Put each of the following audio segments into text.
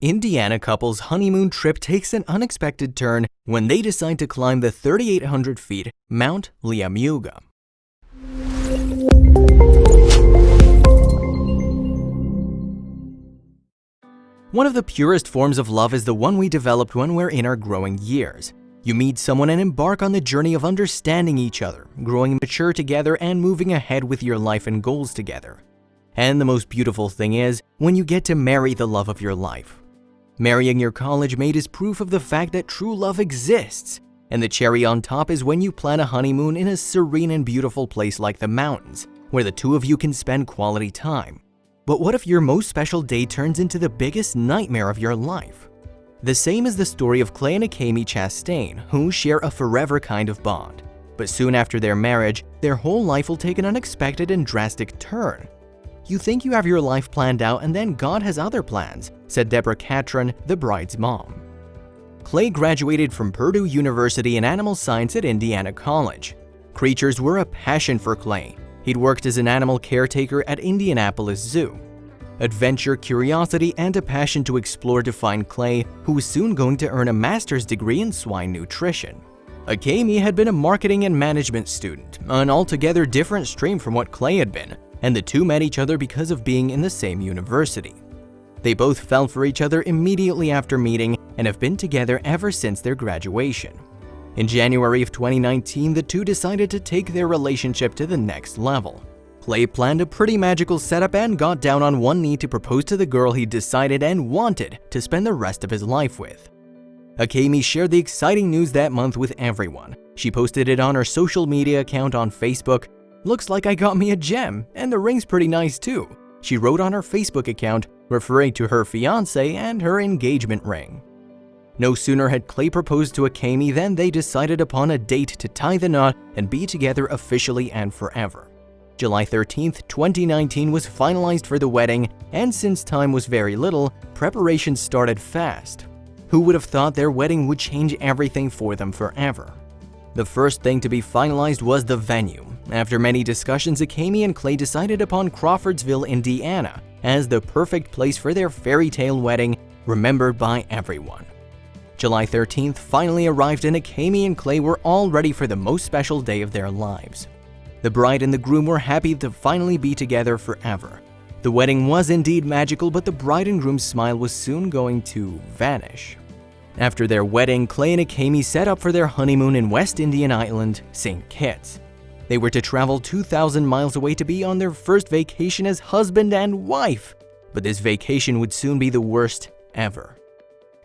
Indiana couple's honeymoon trip takes an unexpected turn when they decide to climb the 3,800 feet Mount Liamuiga. One of the purest forms of love is the one we developed when we're in our growing years. You meet someone and embark on the journey of understanding each other, growing mature together, and moving ahead with your life and goals together. And the most beautiful thing is when you get to marry the love of your life. Marrying your college mate is proof of the fact that true love exists. And the cherry on top is when you plan a honeymoon in a serene and beautiful place like the mountains, where the two of you can spend quality time. But what if your most special day turns into the biggest nightmare of your life? The same is the story of Clay and Akemi Chastain, who share a forever kind of bond. But soon after their marriage, their whole life will take an unexpected and drastic turn. You think you have your life planned out, and then God has other plans, said Deborah Catron, the bride's mom. Clay graduated from Purdue University in animal science at Indiana College. Creatures were a passion for Clay. He'd worked as an animal caretaker at Indianapolis Zoo. Adventure, curiosity, and a passion to explore defined Clay, who was soon going to earn a master's degree in swine nutrition. Akemi had been a marketing and management student, an altogether different stream from what Clay had been, and the two met each other because of being in the same university. They both fell for each other immediately after meeting and have been together ever since their graduation. In January of 2019, the two decided to take their relationship to the next level. Clay planned a pretty magical setup and got down on one knee to propose to the girl he decided and wanted to spend the rest of his life with. Akemi shared the exciting news that month with everyone. She posted it on her social media account on Facebook. "Looks like I got me a gem, and the ring's pretty nice too," she wrote on her Facebook account, referring to her fiancé and her engagement ring. No sooner had Clay proposed to Akemi than they decided upon a date to tie the knot and be together officially and forever. July 13th, 2019 was finalized for the wedding, and since time was very little, preparations started fast. Who would have thought their wedding would change everything for them forever? The first thing to be finalized was the venue. After many discussions, Akemi and Clay decided upon Crawfordsville, Indiana, as the perfect place for their fairy tale wedding, remembered by everyone. July 13th finally arrived, and Akemi and Clay were all ready for the most special day of their lives. The bride and the groom were happy to finally be together forever. The wedding was indeed magical, but the bride and groom's smile was soon going to vanish. After their wedding, Clay and Akemi set up for their honeymoon in West Indian island, St. Kitts. They were to travel 2,000 miles away to be on their first vacation as husband and wife. But this vacation would soon be the worst ever.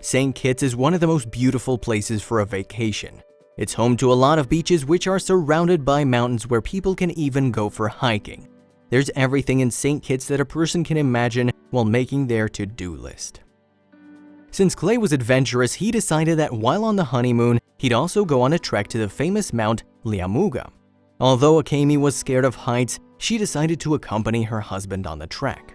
St. Kitts is one of the most beautiful places for a vacation. It's home to a lot of beaches which are surrounded by mountains where people can even go for hiking. There's everything in St. Kitts that a person can imagine while making their to-do list. Since Clay was adventurous, he decided that while on the honeymoon, he'd also go on a trek to the famous Mount Liamuiga. Although Akemi was scared of heights, she decided to accompany her husband on the trek.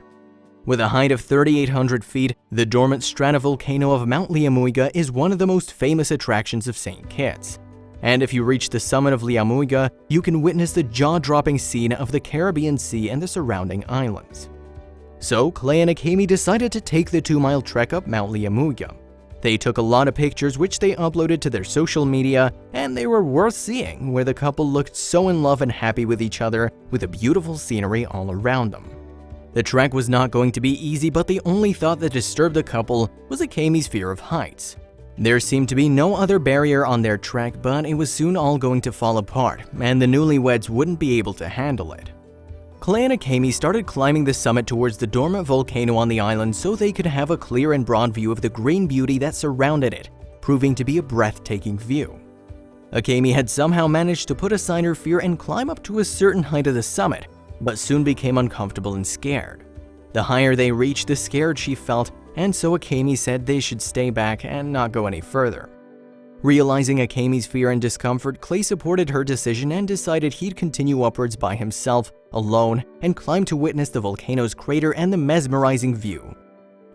With a height of 3,800 feet, the dormant stratovolcano of Mount Liamuiga is one of the most famous attractions of St. Kitts. And if you reach the summit of Liamuiga, you can witness the jaw-dropping scene of the Caribbean Sea and the surrounding islands. So, Clay and Akemi decided to take the 2-mile trek up Mount Liamuiga. They took a lot of pictures which they uploaded to their social media, and they were worth seeing, where the couple looked so in love and happy with each other, with the beautiful scenery all around them. The trek was not going to be easy, but the only thought that disturbed the couple was Akemi's fear of heights. There seemed to be no other barrier on their trek, but it was soon all going to fall apart, and the newlyweds wouldn't be able to handle it. Clay and Akemi started climbing the summit towards the dormant volcano on the island so they could have a clear and broad view of the green beauty that surrounded it, proving to be a breathtaking view. Akemi had somehow managed to put aside her fear and climb up to a certain height of the summit, but soon became uncomfortable and scared. The higher they reached, the scared she felt, and so Akemi said they should stay back and not go any further. Realizing Akemi's fear and discomfort, Clay supported her decision and decided he'd continue upwards by himself, alone, and climb to witness the volcano's crater and the mesmerizing view.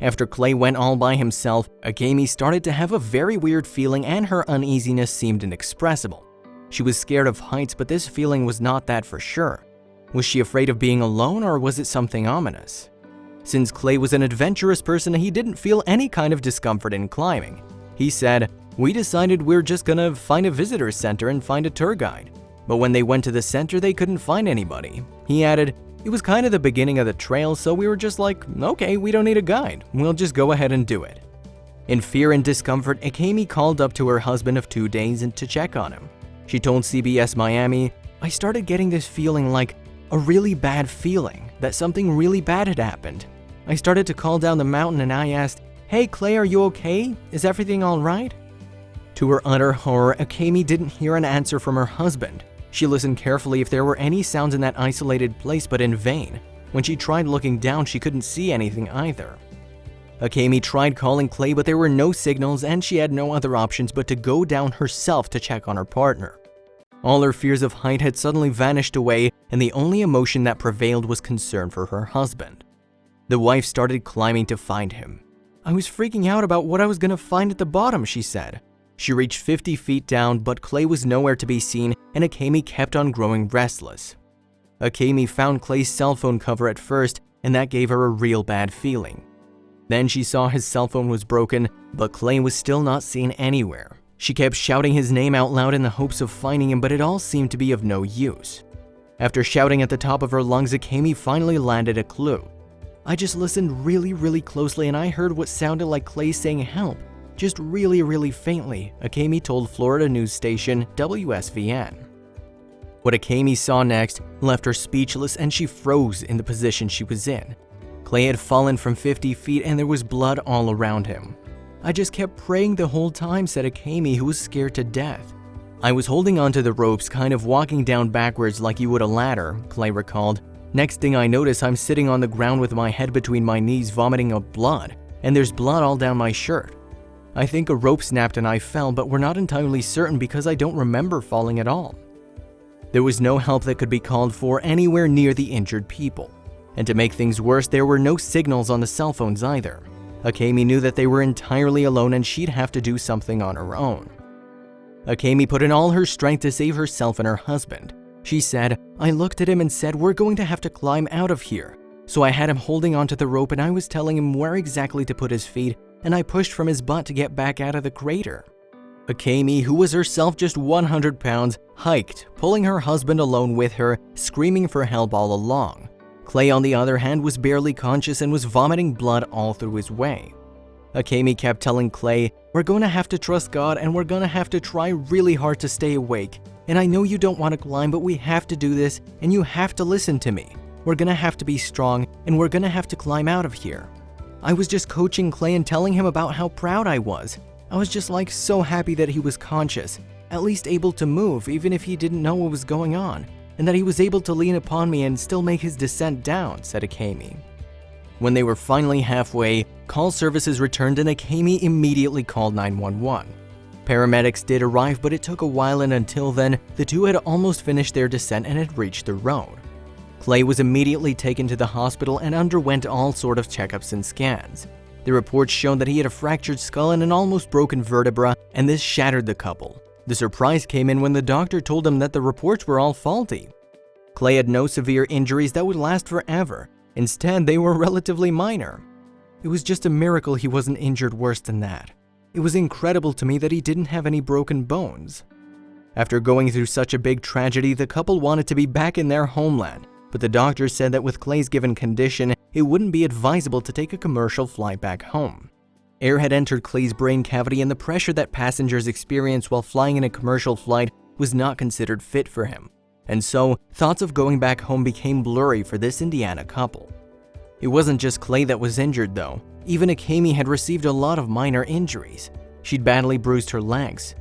After Clay went all by himself, Akemi started to have a very weird feeling, and her uneasiness seemed inexpressible. She was scared of heights, but this feeling was not that for sure. Was she afraid of being alone, or was it something ominous? Since Clay was an adventurous person, he didn't feel any kind of discomfort in climbing. He said, "We decided we're just gonna find a visitor center and find a tour guide." But when they went to the center, they couldn't find anybody. He added, "It was kind of the beginning of the trail, so we were just like, okay, we don't need a guide. We'll just go ahead and do it." In fear and discomfort, Akemi called up to her husband of 2 days and to check on him. She told CBS Miami, "I started getting this feeling, like a really bad feeling, that something really bad had happened. I started to call down the mountain and I asked, 'Hey Clay, are you okay? Is everything all right?'" To her utter horror, Akemi didn't hear an answer from her husband. She listened carefully if there were any sounds in that isolated place, but in vain. When she tried looking down, she couldn't see anything either. Akemi tried calling Clay, but there were no signals and she had no other options but to go down herself to check on her partner. All her fears of height had suddenly vanished away, and the only emotion that prevailed was concern for her husband. The wife started climbing to find him. "I was freaking out about what I was going to find at the bottom," she said. She reached 50 feet down, but Clay was nowhere to be seen, and Akemi kept on growing restless. Akemi found Clay's cell phone cover at first, and that gave her a real bad feeling. Then she saw his cell phone was broken, but Clay was still not seen anywhere. She kept shouting his name out loud in the hopes of finding him, but it all seemed to be of no use. After shouting at the top of her lungs, Akemi finally landed a clue. "I just listened really closely and I heard what sounded like Clay saying help, just really faintly," Akemi told Florida news station WSVN. What Akemi saw next left her speechless and she froze in the position she was in. Clay had fallen from 50 feet and there was blood all around him. "I just kept praying the whole time," said Akemi, who was scared to death. "I was holding onto the ropes, kind of walking down backwards like you would a ladder," Clay recalled. "Next thing I notice, I'm sitting on the ground with my head between my knees vomiting up blood, and there's blood all down my shirt. I think a rope snapped and I fell, but we're not entirely certain because I don't remember falling at all." There was no help that could be called for anywhere near the injured people. And to make things worse, there were no signals on the cell phones either. Akemi knew that they were entirely alone and she'd have to do something on her own. Akemi put in all her strength to save herself and her husband. She said, "I looked at him and said, we're going to have to climb out of here. So I had him holding onto the rope and I was telling him where exactly to put his feet, and I pushed from his butt to get back out of the crater." Akemi, who was herself just 100 pounds, hiked, pulling her husband alone with her, screaming for help all along. Clay, on the other hand, was barely conscious and was vomiting blood all through his way. Akemi kept telling Clay, "We're going to have to trust God and we're going to have to try really hard to stay awake. And I know you don't want to climb, but we have to do this and you have to listen to me. We're going to have to be strong and we're going to have to climb out of here." I was just coaching Clay and telling him about how proud I was. I was just like so happy that he was conscious, at least able to move even if he didn't know what was going on, and that he was able to lean upon me and still make his descent down, said Akemi. When they were finally halfway, call services returned and Akemi immediately called 911. Paramedics did arrive, but it took a while, and until then, the two had almost finished their descent and had reached the road. Clay was immediately taken to the hospital and underwent all sort of checkups and scans. The reports showed that he had a fractured skull and an almost broken vertebra, and this shattered the couple. The surprise came in when the doctor told him that the reports were all faulty. Clay had no severe injuries that would last forever. Instead, they were relatively minor. It was just a miracle he wasn't injured worse than that. It was incredible to me that he didn't have any broken bones. After going through such a big tragedy, the couple wanted to be back in their homeland, but the doctor said that with Clay's given condition, it wouldn't be advisable to take a commercial flight back home. Air had entered Clay's brain cavity, and the pressure that passengers experience while flying in a commercial flight was not considered fit for him. And so, thoughts of going back home became blurry for this Indiana couple. It wasn't just Clay that was injured though. Even Akemi had received a lot of minor injuries. She'd badly bruised her legs.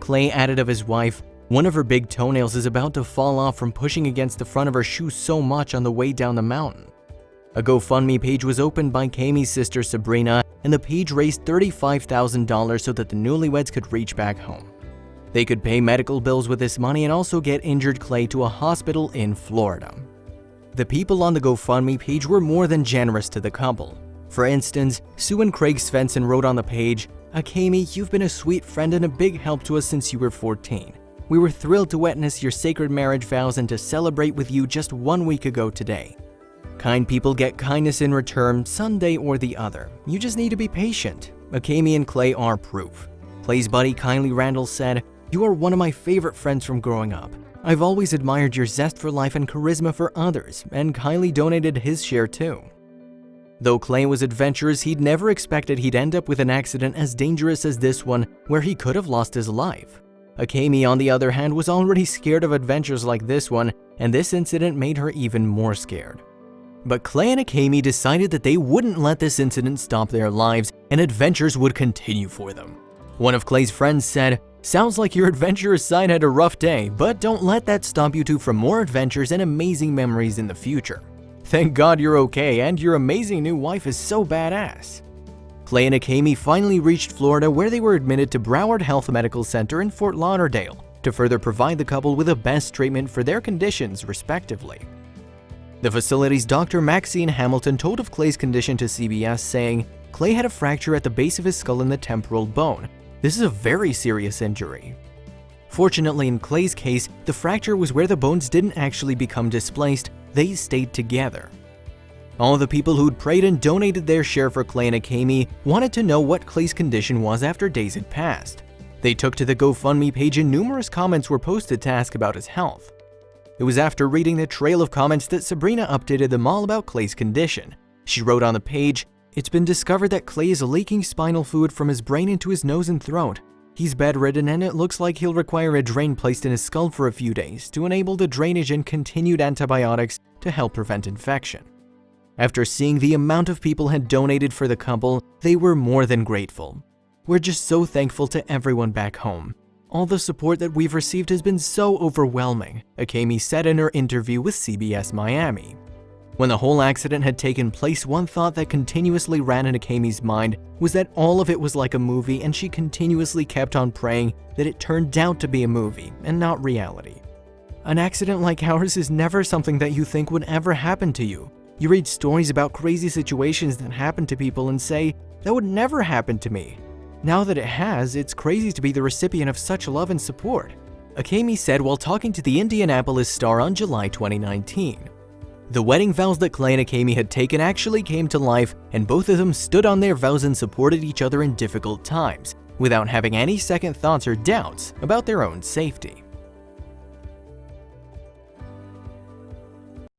Clay added of his wife, "One of her big toenails is about to fall off from pushing against the front of her shoe so much on the way down the mountain." A GoFundMe page was opened by Akemi's sister Sabrina, and the page raised $35,000 so that the newlyweds could reach back home. They could pay medical bills with this money and also get injured Clay to a hospital in Florida. The people on the GoFundMe page were more than generous to the couple. For instance, Sue and Craig Svensson wrote on the page, "Akemi, you've been a sweet friend and a big help to us since you were 14. We were thrilled to witness your sacred marriage vows and to celebrate with you just 1 week ago today. Kind people get kindness in return, someday or the other. You just need to be patient. Akemi and Clay are proof. Clay's buddy Kylie Randall said, "You are one of my favorite friends from growing up. I've always admired your zest for life and charisma for others," and Kylie donated his share too. Though Clay was adventurous, he'd never expected he'd end up with an accident as dangerous as this one, where he could have lost his life. Akemi, on the other hand, was already scared of adventures like this one, and this incident made her even more scared. But Clay and Akemi decided that they wouldn't let this incident stop their lives, and adventures would continue for them. One of Clay's friends said, "Sounds like your adventurous side had a rough day, but don't let that stop you two from more adventures and amazing memories in the future. Thank God you're okay, and your amazing new wife is so badass." Clay and Akemi finally reached Florida, where they were admitted to Broward Health Medical Center in Fort Lauderdale to further provide the couple with the best treatment for their conditions, respectively. The facility's Dr. Maxine Hamilton told of Clay's condition to CBS, saying, "Clay had a fracture at the base of his skull in the temporal bone. This is a very serious injury." Fortunately, in Clay's case, the fracture was where the bones didn't actually become displaced, they stayed together. All the people who'd prayed and donated their share for Clay and Akemi wanted to know what Clay's condition was after days had passed. They took to the GoFundMe page and numerous comments were posted to ask about his health. It was after reading the trail of comments that Sabrina updated them all about Clay's condition. She wrote on the page, "It's been discovered that Clay is leaking spinal fluid from his brain into his nose and throat. He's bedridden and it looks like he'll require a drain placed in his skull for a few days to enable the drainage and continued antibiotics to help prevent infection." After seeing the amount of people had donated for the couple, they were more than grateful. "We're just so thankful to everyone back home. All the support that we've received has been so overwhelming," Akemi said in her interview with CBS Miami. When the whole accident had taken place, one thought that continuously ran in Akemi's mind was that all of it was like a movie, and she continuously kept on praying that it turned out to be a movie and not reality. "An accident like ours is never something that you think would ever happen to you. You read stories about crazy situations that happen to people and say, that would never happen to me. Now that it has, it's crazy to be the recipient of such love and support," Akemi said while talking to the Indianapolis Star on July 2019. The wedding vows that Clay and Akemi had taken actually came to life, and both of them stood on their vows and supported each other in difficult times, without having any second thoughts or doubts about their own safety.